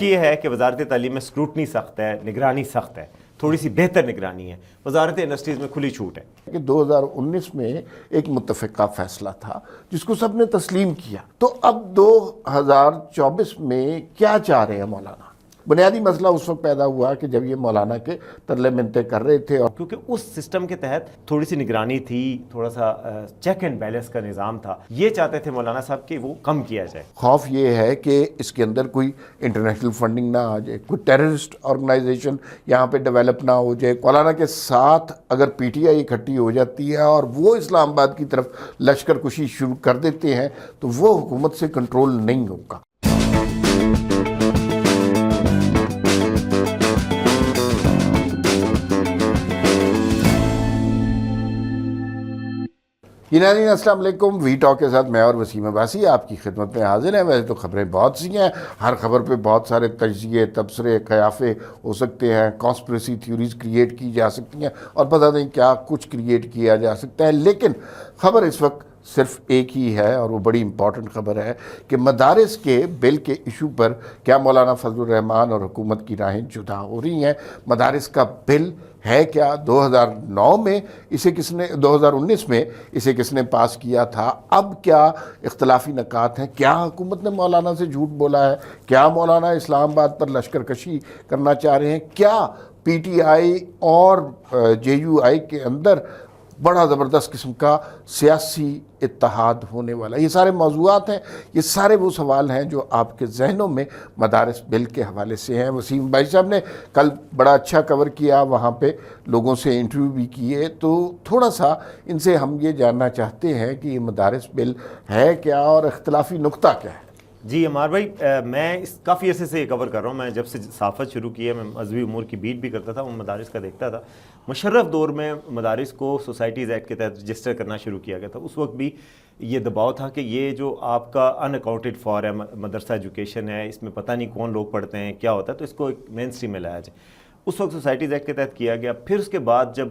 فرق یہ ہے کہ وزارت تعلیم میں اسکروٹنی سخت ہے، نگرانی سخت ہے، تھوڑی سی بہتر نگرانی ہے. وزارت انڈسٹریز میں کھلی چھوٹ ہے. کہ 2019 میں ایک متفقہ فیصلہ تھا جس کو سب نے تسلیم کیا. تو اب 2024 میں کیا چاہ رہے ہیں مولانا؟ بنیادی مسئلہ اس وقت پیدا ہوا کہ جب یہ مولانا کے ترلے منتیں کر رہے تھے، اور کیونکہ اس سسٹم کے تحت تھوڑی سی نگرانی تھی، تھوڑا سا چیک اینڈ بیلنس کا نظام تھا. یہ چاہتے تھے مولانا صاحب کہ وہ کم کیا جائے. خوف یہ ہے کہ اس کے اندر کوئی انٹرنیشنل فنڈنگ نہ آ جائے، کوئی ٹیررسٹ آرگنائزیشن یہاں پہ ڈیولپ نہ ہو جائے. مولانا کے ساتھ اگر پی ٹی آئی اکٹھی ہو جاتی ہے اور وہ اسلام آباد کی طرف لشکر کشی شروع کر دیتے ہیں تو وہ حکومت سے کنٹرول نہیں ہوگا. ناظرین السلام علیکم. وی ٹاک کے ساتھ میں اور وسیم عباسی آپ کی خدمت میں حاضر ہیں. ویسے تو خبریں بہت سی ہیں، ہر خبر پہ بہت سارے تجزیے، تبصرے، قیافے ہو سکتے ہیں، کانسپریسی تھیوریز کریٹ کی جا سکتی ہیں اور پتہ نہیں کیا کچھ کریٹ کیا جا سکتا ہے. لیکن خبر اس وقت صرف ایک ہی ہے اور وہ بڑی امپورٹنٹ خبر ہے کہ مدارس کے بل کے ایشو پر کیا مولانا فضل الرحمان اور حکومت کی راہیں جدا ہو رہی ہیں. مدارس کا بل ہے کیا؟ 2009 میں اسے 2019 میں اسے کس نے پاس کیا تھا؟ اب کیا اختلافی نکات ہیں؟ کیا حکومت نے مولانا سے جھوٹ بولا ہے؟ کیا مولانا اسلام آباد پر لشکر کشی کرنا چاہ رہے ہیں؟ کیا پی ٹی آئی اور جے یو آئی کے اندر بڑا زبردست قسم کا سیاسی اتحاد ہونے والا؟ یہ سارے موضوعات ہیں، یہ سارے وہ سوال ہیں جو آپ کے ذہنوں میں مدارس بل کے حوالے سے ہیں. وسیم بھائی صاحب نے کل بڑا اچھا کور کیا، وہاں پہ لوگوں سے انٹرویو بھی کیے، تو تھوڑا سا ان سے ہم یہ جاننا چاہتے ہیں کہ یہ مدارس بل ہے کیا اور اختلافی نقطہ کیا ہے. جی عمار بھائی، میں اس کافی عرصے سے یہ کور کر رہا ہوں. میں جب سے صحافت شروع کی ہے، میں مذہبی امور کی بیٹ بھی کرتا تھا، وہ مدارس کا دیکھتا تھا. مشرف دور میں مدارس کو سوسائٹیز ایکٹ کے تحت رجسٹر کرنا شروع کیا گیا تھا. اس وقت بھی یہ دباؤ تھا کہ یہ جو آپ کا ان اکاؤنٹڈ فار ہے، مدرسہ ایجوکیشن ہے، اس میں پتہ نہیں کون لوگ پڑھتے ہیں، کیا ہوتا ہے، تو اس کو ایک مین اسٹریم میں لایا جائے. اس وقت سوسائٹیز ایکٹ کے تحت کیا گیا. پھر اس کے بعد جب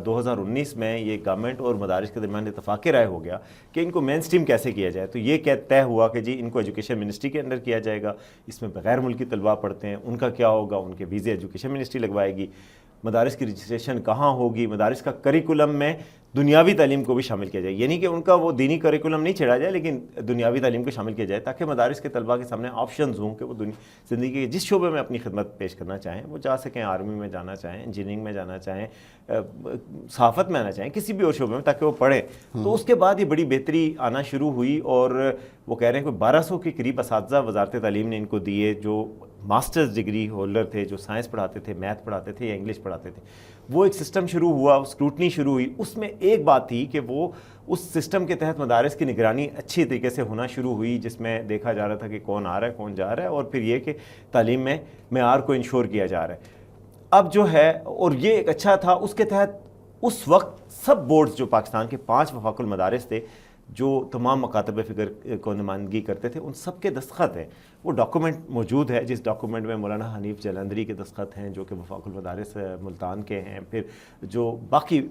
2019 میں یہ گورنمنٹ اور مدارس کے درمیان اتفاق رائے ہو گیا کہ ان کو مین اسٹریم کیسے کیا جائے، تو یہ طے ہوا کہ جی ان کو ایجوکیشن منسٹری کے انڈر کیا جائے گا. اس میں غیر ملکی طلباء پڑھتے ہیں، ان کا کیا ہوگا؟ ان کے ویزے ایجوکیشن منسٹری لگوائے گی. مدارس کی رجسٹریشن کہاں ہوگی؟ مدارس کا کریکولم میں دنیاوی تعلیم کو بھی شامل کیا جائے، یعنی کہ ان کا وہ دینی کریکولم نہیں چھیڑا جائے لیکن دنیاوی تعلیم کو شامل کیا جائے، تاکہ مدارس کے طلباء کے سامنے آپشنز ہوں کہ وہ زندگی کے جس شعبے میں اپنی خدمت پیش کرنا چاہیں وہ جا سکیں. آرمی میں جانا چاہیں، انجینئرنگ میں جانا چاہیں، صحافت میں آنا چاہیں، کسی بھی اور شعبے میں، تاکہ وہ پڑھیں. تو اس کے بعد یہ بڑی بہتری آنا شروع ہوئی اور وہ کہہ رہے ہیں کہ 1200 کے قریب اساتذہ وزارت تعلیم نے ان کو دیے جو ماسٹرز ڈگری ہولڈر تھے، جو سائنس پڑھاتے تھے، میتھ پڑھاتے تھے یا انگلش پڑھاتے تھے. وہ ایک سسٹم شروع ہوا، اسکروٹنی شروع ہوئی. اس میں ایک بات تھی کہ وہ اس سسٹم کے تحت مدارس کی نگرانی اچھی طریقے سے ہونا شروع ہوئی، جس میں دیکھا جا رہا تھا کہ کون آ رہا ہے، کون جا رہا ہے، اور پھر یہ کہ تعلیم میں معیار کو انشور کیا جا رہا ہے. اب جو ہے، اور یہ ایک اچھا تھا، اس کے تحت اس وقت سب بورڈز جو پاکستان کے 5 وفاق المدارس تھے جو تمام مکاتب فکر کو نمائندگی کرتے تھے، ان سب کے دستخط ہیں. وہ ڈاکومنٹ موجود ہے، جس ڈاکومنٹ میں مولانا حنیف جلندری کے دستخط ہیں جو کہ وفاق المدارس ملتان کے ہیں، پھر جو باقی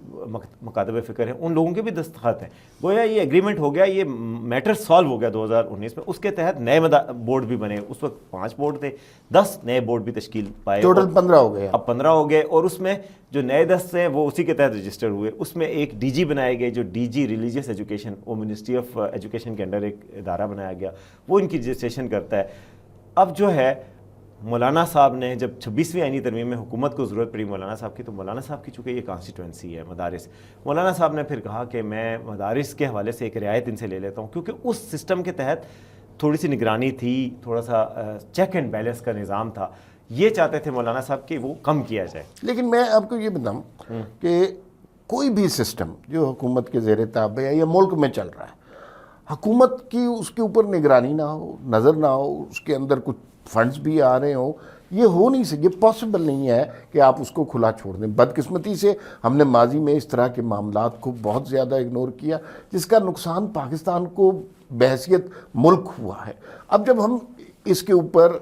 مکاتب فکر ہیں ان لوگوں کے بھی دستخط ہیں. گویا یہ ایگریمنٹ ہو گیا، یہ میٹر سالو ہو گیا 2019 میں. اس کے تحت نئے بورڈ بھی بنے. اس وقت 5 بورڈ تھے، 10 نئے بورڈ بھی تشکیل پائے، ٹوٹل 15 ہو گئے. اب 15 ہو گئے، اور اس میں جو نئے 10 ہیں وہ اسی کے تحت رجسٹر ہوئے. اس میں ایک ڈی جی بنائے گئے، جو ڈی جی ریلیجیس ایجوکیشن، وہ منسٹری آف ایجوکیشن کے انڈر ایک ادارہ بنایا گیا، وہ ان کی رجسٹریشن کرتا ہے. اب جو ہے مولانا صاحب نے جب 26ویں آئینی ترمیم میں حکومت کو ضرورت پڑی مولانا صاحب کی، تو مولانا صاحب کی چونکہ یہ کانسٹیٹوئنسی ہے مدارس، مولانا صاحب نے پھر کہا کہ میں مدارس کے حوالے سے ایک رعایت ان سے لے لیتا ہوں، کیونکہ اس سسٹم کے تحت تھوڑی سی نگرانی تھی، تھوڑا سا چیک اینڈ بیلنس کا نظام تھا. یہ چاہتے تھے مولانا صاحب کہ وہ کم کیا جائے. لیکن میں آپ کو یہ بتاؤں کہ کوئی بھی سسٹم جو حکومت کے زیر تابع ہے یا ملک میں چل رہا ہے، حکومت کی اس کے اوپر نگرانی نہ ہو، نظر نہ ہو، اس کے اندر کچھ فنڈز بھی آ رہے ہوں، یہ ہو نہیں سکے، یہ پاسبل نہیں ہے کہ آپ اس کو کھلا چھوڑ دیں. بدقسمتی سے ہم نے ماضی میں اس طرح کے معاملات کو بہت زیادہ اگنور کیا، جس کا نقصان پاکستان کو بحیثیت ملک ہوا ہے. اب جب ہم اس کے اوپر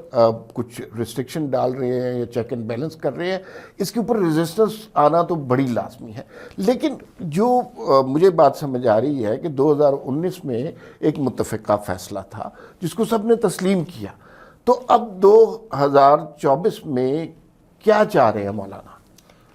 کچھ ریسٹرکشن ڈال رہے ہیں یا چیک اینڈ بیلنس کر رہے ہیں، اس کے اوپر ریزسٹنس آنا تو بڑی لازمی ہے. لیکن جو مجھے بات سمجھ آ رہی ہے کہ 2019 میں ایک متفقہ فیصلہ تھا جس کو سب نے تسلیم کیا. تو اب 2024 میں کیا چاہ رہے ہیں مولانا؟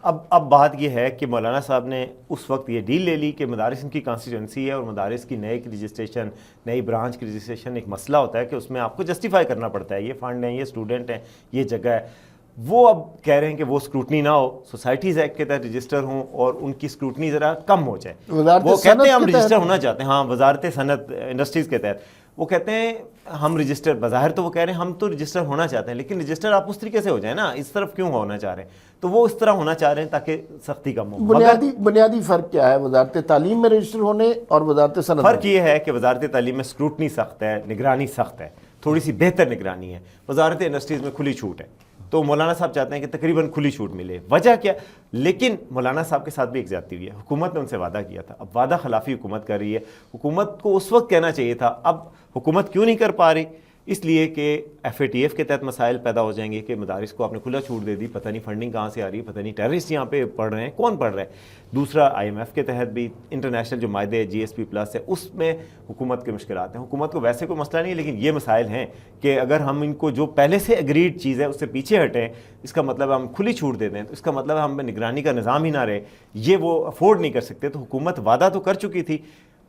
اب بات یہ ہے کہ مولانا صاحب نے اس وقت یہ ڈیل لے لی کہ مدارس ان کی کانسٹیٹوئنسی ہے، اور مدارس کی نئے کی رجسٹریشن، نئی برانچ کی رجسٹریشن ایک مسئلہ ہوتا ہے کہ اس میں آپ کو جسٹیفائی کرنا پڑتا ہے، یہ فنڈ ہیں، یہ اسٹوڈنٹ ہیں، یہ جگہ ہے۔ وہ اب کہہ رہے ہیں کہ وہ اسکروٹنی نہ ہو، سوسائٹیز ایکٹ کے تحت رجسٹر ہوں اور ان کی اسکروٹنی ذرا کم ہو جائے۔ وہ کہتے ہیں ہم رجسٹر ہونا چاہتے ہیں، ہاں، وزارت صنعت انڈسٹریز کے تحت وہ کہتے ہیں ہم رجسٹر، بظاہر تو وہ کہہ رہے ہیں ہم تو رجسٹر ہونا چاہتے ہیں، لیکن رجسٹر آپ اس طریقے سے ہو جائیں نا، اس طرف کیوں ہونا چاہ رہے ہیں؟ تو وہ اس طرح ہونا چاہ رہے ہیں تاکہ سختی کم ہو۔ بنیادی فرق کیا ہے وزارت تعلیم میں رجسٹر ہونے اور وزارت صنعت؟ فرق یہ ہے کہ وزارت تعلیم میں اسکروٹنی سخت ہے، نگرانی سخت ہے، تھوڑی سی بہتر نگرانی ہے۔ وزارت انڈسٹریز میں کھلی چھوٹ ہے، تو مولانا صاحب چاہتے ہیں کہ تقریباً کھلی چھوٹ ملے۔ وجہ کیا؟ لیکن مولانا صاحب کے ساتھ بھی ایک زیادتی ہوئی ہے، حکومت نے ان سے وعدہ کیا تھا، اب وعدہ خلافی حکومت کر رہی ہے۔ حکومت کو اس وقت کہنا چاہیے تھا، اب حکومت کیوں نہیں کر پا رہی؟ اس لیے کہ FATF کے تحت مسائل پیدا ہو جائیں گے کہ مدارس کو آپ نے کھلا چھوٹ دے دی، پتہ نہیں فنڈنگ کہاں سے آ رہی ہے، پتہ نہیں ٹیررسٹ یہاں پہ پڑھ رہے ہیں، کون پڑھ رہا ہے۔ دوسرا IMF کے تحت بھی انٹرنیشنل جو معاہدے GSP+ ہے اس میں حکومت کے مشکلات ہیں۔ حکومت کو ویسے کوئی مسئلہ نہیں ہے، لیکن یہ مسائل ہیں کہ اگر ہم ان کو جو پہلے سے اگریڈ چیز ہے اس سے پیچھے ہٹیں، اس کا مطلب ہم کھلی چھوٹ دے دیں، تو اس کا مطلب ہم میں نگرانی کا نظام ہی نہ رہے، یہ وہ افورڈ نہیں کر سکتے۔ تو حکومت وعدہ تو کر چکی تھی۔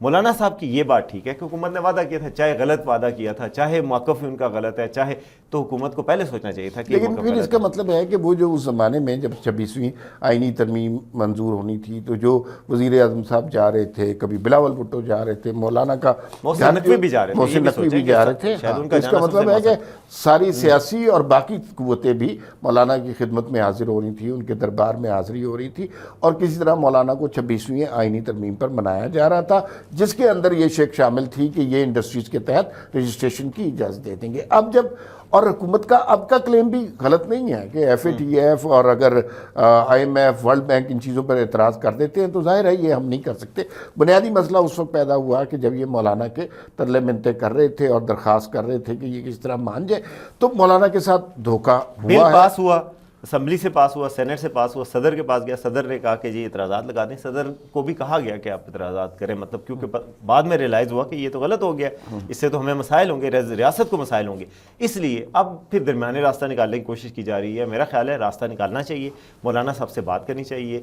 مولانا صاحب کی یہ بات ٹھیک ہے کہ حکومت نے وعدہ کیا تھا، چاہے غلط وعدہ کیا تھا، چاہے موقف ان کا غلط ہے، چاہے، تو حکومت کو پہلے سوچنا چاہیے تھا کہ لیکن پھر اس کا مطلب ہے کہ وہ جو اس زمانے میں جب 26ویں آئینی ترمیم منظور ہونی تھی تو جو وزیر اعظم صاحب جا رہے تھے، کبھی بلاول بھٹو جا رہے تھے، مولانا کا محسن نقوی بھی جا رہے تھے، محسن نقوی بھی جا رہے تھے، اس کا مطلب ہے کہ ساری سیاسی اور باقی قوتیں بھی مولانا کی خدمت میں حاضر ہو رہی تھیں، ان کے دربار میں حاضری ہو رہی تھی، اور کسی طرح مولانا کو 26ویں آئینی ترمیم پر منایا جا رہا تھا، جس کے اندر یہ شک شامل تھی کہ یہ انڈسٹریز کے تحت رجسٹریشن کی اجازت دے دیں گے۔ اب جب، اور حکومت کا اب کا کلیم بھی غلط نہیں ہے کہ FATF اور اگر IMF، ورلڈ بینک ان چیزوں پر اعتراض کر دیتے ہیں تو ظاہر ہے یہ ہم نہیں کر سکتے۔ بنیادی مسئلہ اس وقت پیدا ہوا کہ جب یہ مولانا کے ترلے منتیں کر رہے تھے اور درخواست کر رہے تھے کہ یہ کس طرح مان جائے، تو مولانا کے ساتھ دھوکہ بل ہوا ہے۔ پاس ہوا، اسمبلی سے پاس ہوا، سینٹ سے پاس ہوا، صدر کے پاس گیا، صدر نے کہا کہ جی اعتراضات لگا دیں۔ صدر کو بھی کہا گیا کہ آپ اعتراضات کریں، مطلب کیونکہ بعد میں ریلائز ہوا کہ یہ تو غلط ہو گیا، اس سے تو ہمیں مسائل ہوں گے، ریاست کو مسائل ہوں گے، اس لیے اب پھر درمیانی راستہ نکالنے کی کوشش کی جا رہی ہے۔ میرا خیال ہے راستہ نکالنا چاہیے، مولانا صاحب سے بات کرنی چاہیے،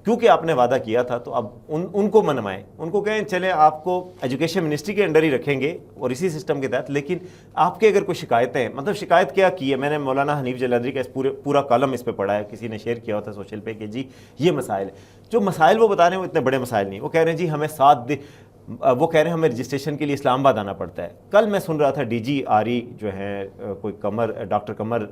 کیونکہ آپ نے وعدہ کیا تھا، تو اب ان کو منوائیں، ان کو کہیں چلیں آپ کو ایجوکیشن منسٹری کے انڈر ہی رکھیں گے اور اسی سسٹم کے تحت، لیکن آپ کے اگر کوئی شکایتیں، مطلب شکایت کیا کی ہے، میں نے مولانا حنیف جلندری کا پورا کالم اس پہ پڑھا ہے، کسی نے شیئر کیا ہوتا ہے سوشل پہ کہ جی یہ مسائل ہے۔ جو مسائل وہ بتا رہے ہیں وہ اتنے بڑے مسائل نہیں، وہ کہہ رہے ہیں جی ہمیں 7 دن، وہ کہہ رہے ہیں ہمیں رجسٹریشن کے لیے اسلام آباد آنا پڑتا ہے۔ کل میں سن رہا تھا DG RE جو ہیں کوئی قمر، ڈاکٹر قمر،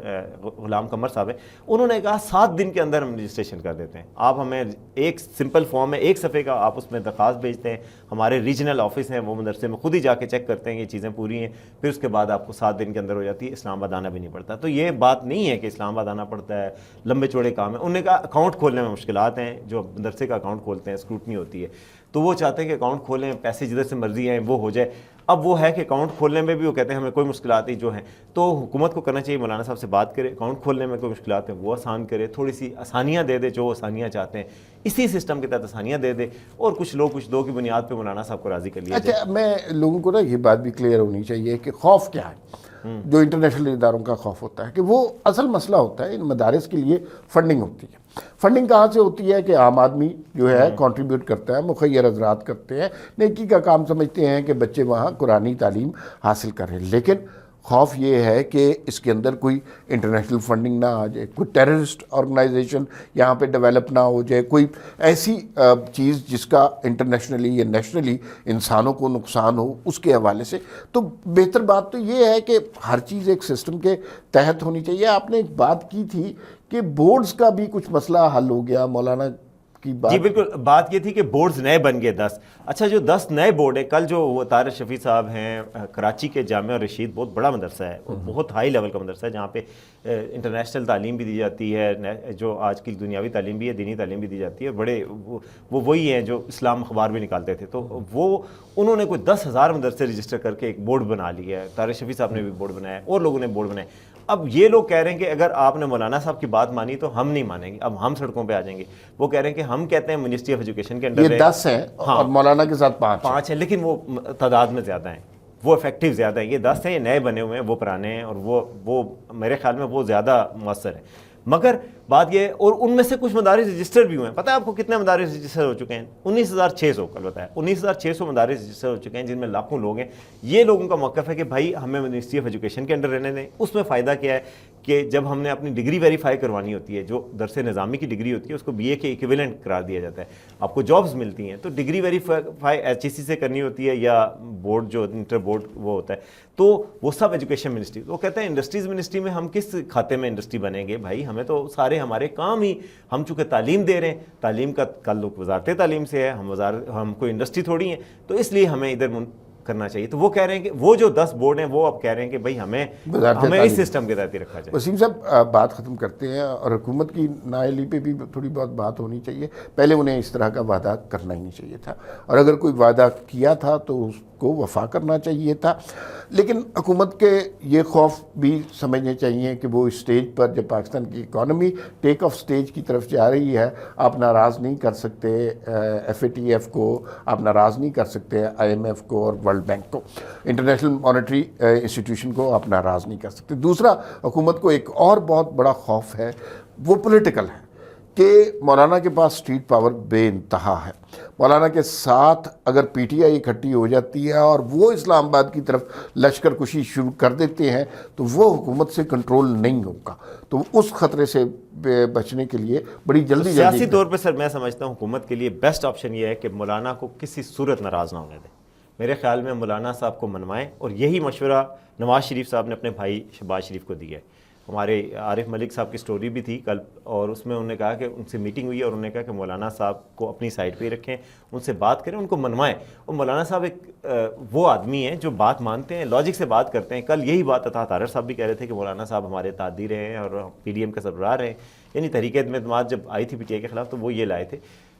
غلام قمر صاحب ہیں، انہوں نے کہا 7 دن کے اندر ہم رجسٹریشن کر دیتے ہیں، آپ ہمیں ایک سمپل فارم ہے، 1 صفحے کا، آپ اس میں درخواست بھیجتے ہیں، ہمارے ریجنل آفس ہیں وہ مدرسے میں خود ہی جا کے چیک کرتے ہیں کہ یہ چیزیں پوری ہیں، پھر اس کے بعد آپ کو 7 دن کے اندر ہو جاتی ہے، اسلام آباد آنا بھی نہیں پڑتا۔ تو یہ بات نہیں ہے کہ اسلام آباد آنا پڑتا ہے، لمبے چوڑے کام ہیں۔ انہوں نے کہا اکاؤنٹ کھولنے میں مشکلات ہیں، جو مدرسے کا اکاؤنٹ کھولتے ہیں اسکروٹنی ہوتی ہے، تو وہ چاہتے ہیں کہ اکاؤنٹ کھولیں، پیسے جدھر سے مرضی آئیں وہ ہو جائے۔ اب وہ ہے کہ اکاؤنٹ کھولنے میں بھی وہ کہتے ہیں ہمیں کوئی مشکلات نہیں جو ہیں، تو حکومت کو کرنا چاہیے مولانا صاحب سے بات کرے، اکاؤنٹ کھولنے میں کوئی مشکلات ہیں وہ آسان کرے، تھوڑی سی آسانیاں دے دے، جو آسانیاں چاہتے ہیں اسی سسٹم کے تحت آسانیاں دے دے، اور کچھ لوگ کچھ دو کی بنیاد پہ مولانا صاحب کو راضی کر لیا جائے۔ اچھا، میں لوگوں کو نا یہ بات بھی کلیئر ہونی چاہیے کہ خوف کیا ہے، جو انٹرنیشنل اداروں کا خوف ہوتا ہے کہ وہ اصل مسئلہ ہوتا ہے ان مدارس کے لیے فنڈنگ ہوتی ہے۔ فنڈنگ کہاں سے ہوتی ہے کہ عام آدمی جو ہے کنٹریبیوٹ کرتا ہے، مخیر حضرات کرتے ہیں، نیکی کا کام سمجھتے ہیں کہ بچے وہاں قرآنی تعلیم حاصل کریں، لیکن خوف یہ ہے کہ اس کے اندر کوئی انٹرنیشنل فنڈنگ نہ آ جائے، کوئی ٹیررسٹ آرگنائزیشن یہاں پہ ڈیولپ نہ ہو جائے، کوئی ایسی چیز جس کا انٹرنیشنلی یا نیشنلی انسانوں کو نقصان ہو اس کے حوالے سے۔ تو بہتر بات تو یہ ہے کہ ہر چیز ایک سسٹم کے تحت ہونی چاہیے۔ آپ نے ایک بات کی تھی کہ بورڈز کا بھی کچھ مسئلہ حل ہو گیا، مولانا کی بات؟ جی بالکل، بات یہ تھی کہ بورڈز نئے بن گئے 10۔ اچھا، جو 10 نئے بورڈ ہیں، کل جو وہ طارق شفیع صاحب ہیں، کراچی کے جامعہ رشید بہت بڑا مدرسہ ہے، بہت ہائی لیول کا مدرسہ ہے، جہاں پہ انٹرنیشنل تعلیم بھی دی جاتی ہے، جو آج کی دنیاوی تعلیم بھی ہے، دینی تعلیم بھی دی جاتی ہے، بڑے وہ وہی ہیں جو اسلام اخبار بھی نکالتے تھے، تو وہ انہوں نے کوئی 10,000 مدرسے رجسٹر کر کے ایک بورڈ بنا لیا ہے۔ طارق شفیع صاحب نے بھی بورڈ بنایا ہے اور لوگوں نے بورڈ بنائے۔ اب یہ لوگ کہہ رہے ہیں کہ اگر آپ نے مولانا صاحب کی بات مانی تو ہم نہیں مانیں گے، اب ہم سڑکوں پہ آ جائیں گے۔ وہ کہہ رہے ہیں کہ ہم کہتے ہیں منسٹری آف ایجوکیشن کے انڈر یہ 10 ہیں اور مولانا کے ساتھ 5 ہیں، لیکن وہ تعداد میں زیادہ ہیں، وہ افیکٹو زیادہ ہیں. یہ 10 ہیں، یہ نئے بنے ہوئے ہیں، وہ پرانے ہیں، اور وہ میرے خیال میں وہ زیادہ مؤثر ہیں. مگر بات یہ، اور ان میں سے کچھ مدارس رجسٹر بھی ہوئے ہیں. پتہ ہے آپ کو کتنے مدارس رجسٹر ہو چکے ہیں؟ 19,600. کل بتایا 19,600 مدارس رجسٹر ہو چکے ہیں، جن میں لاکھوں لوگ ہیں. یہ لوگوں کا موقف ہے کہ بھائی ہمیں منسٹری آف ایجوکیشن کے انڈر رہنے دیں. اس میں فائدہ کیا ہے کہ جب ہم نے اپنی ڈگری ویریفائی کروانی ہوتی ہے، جو درس نظامی کی ڈگری ہوتی ہے، اس کو بی اے کے ایکویلنٹ قرار دیا جاتا ہے. آپ کو جابز ملتی ہیں تو ڈگری ویریفائی ایچ ای سی سے کرنی ہوتی ہے، یا بورڈ جو انٹر بورڈ وہ ہوتا ہے، تو وہ سب ایجوکیشن منسٹری. وہ کہتے ہیں انڈسٹریز منسٹری میں ہم کس کھاتے میں انڈسٹری بنیں گے بھائی؟ ہمیں تو سارے ہمارے کام ہی، ہم چونکہ تعلیم دے رہے ہیں، تعلیم کا تعلق وزارت تعلیم سے ہے، ہم کوئی انڈسٹری تھوڑی ہیں، تو اس لیے ہمیں ادھر کرنا چاہیے. تو وہ کہہ رہے ہیں کہ وہ جو 10 بورڈ ہیں وہ اب کہہ رہے ہیں کہ بھائی ہمیں اس سسٹم کے تحت رکھا جائے. وسیم صاحب بات ختم کرتے ہیں، اور حکومت کی نااہلی پہ بھی تھوڑی بہت بات ہونی چاہیے. پہلے انہیں اس طرح کا وعدہ کرنا ہی نہیں چاہیے تھا، اور اگر کوئی وعدہ کیا تھا تو اس کو وفا کرنا چاہیے تھا. لیکن حکومت کے یہ خوف بھی سمجھنے چاہیے کہ وہ اسٹیج پر جب پاکستان کی اکانومی ٹیک آف اسٹیج کی طرف جا رہی ہے، آپ ناراض نہیں کر سکتے ایف اے ٹی ایف کو، آپ ناراض نہیں کر سکتے آئی ایم ایف کو اور ورلڈ بینک کو، انٹرنیشنل مانیٹری انسٹیٹیوشن کو آپ ناراض نہیں کر سکتے. دوسرا، حکومت کو ایک اور بہت بڑا خوف ہے، وہ پولیٹیکل ہے، کہ مولانا کے پاس اسٹریٹ پاور بے انتہا ہے. مولانا کے ساتھ اگر پی ٹی آئی اکٹھی ہو جاتی ہے اور وہ اسلام آباد کی طرف لشکر کشی شروع کر دیتے ہیں تو وہ حکومت سے کنٹرول نہیں ہوگا. تو اس خطرے سے بچنے کے لیے بڑی جلدی سیاسی طور پہ سر میں سمجھتا ہوں حکومت کے لیے بیسٹ آپشن یہ ہے کہ مولانا کو کسی صورت ناراض نہ ہونے دیں. میرے خیال میں مولانا صاحب کو منوائیں، اور یہی مشورہ نواز شریف صاحب نے اپنے بھائی شہباز شریف کو دیا ہے. ہمارے عارف ملک صاحب کی سٹوری بھی تھی کل، اور اس میں انہوں نے کہا کہ ان سے میٹنگ ہوئی اور انہوں نے کہا کہ مولانا صاحب کو اپنی سائڈ پہ ہی رکھیں، ان سے بات کریں، ان کو منوائیں. اور مولانا صاحب ایک وہ آدمی ہیں جو بات مانتے ہیں، لاجک سے بات کرتے ہیں. کل یہی بات عطا طاہر صاحب بھی کہہ رہے تھے کہ مولانا صاحب ہمارے تعدی رہے ہیں اور پی ڈی ایم کا سربراہ رہے ہیں. یعنی تحریک اعتماد جب آئی تھی پی ٹی آئی کے خلاف تو وہ یہ لائے تھے.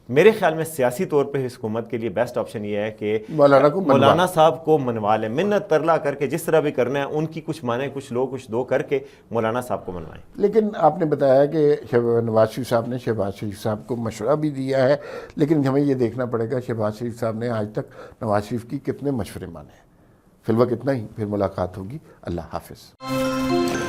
میرے خیال میں سیاسی طور پہ اس حکومت کے لیے بیسٹ آپشن یہ ہے کہ مولانا صاحب کو منوا لیں، منت ترلا کر کے، جس طرح بھی کرنا ہے ان کی کچھ مانے کچھ لو کچھ دو کر کے مولانا صاحب کو منوائیں. لیکن آپ نے بتایا کہ نواز شریف صاحب نے شہباز شریف صاحب کو مشورہ بھی دیا ہے، لیکن ہمیں یہ دیکھنا پڑے گا شہباز شریف صاحب نے آج تک نواز شریف کی کتنے مشورے مانے ہیں. فی الوقت اتنا ہی، پھر ملاقات ہوگی. اللہ حافظ.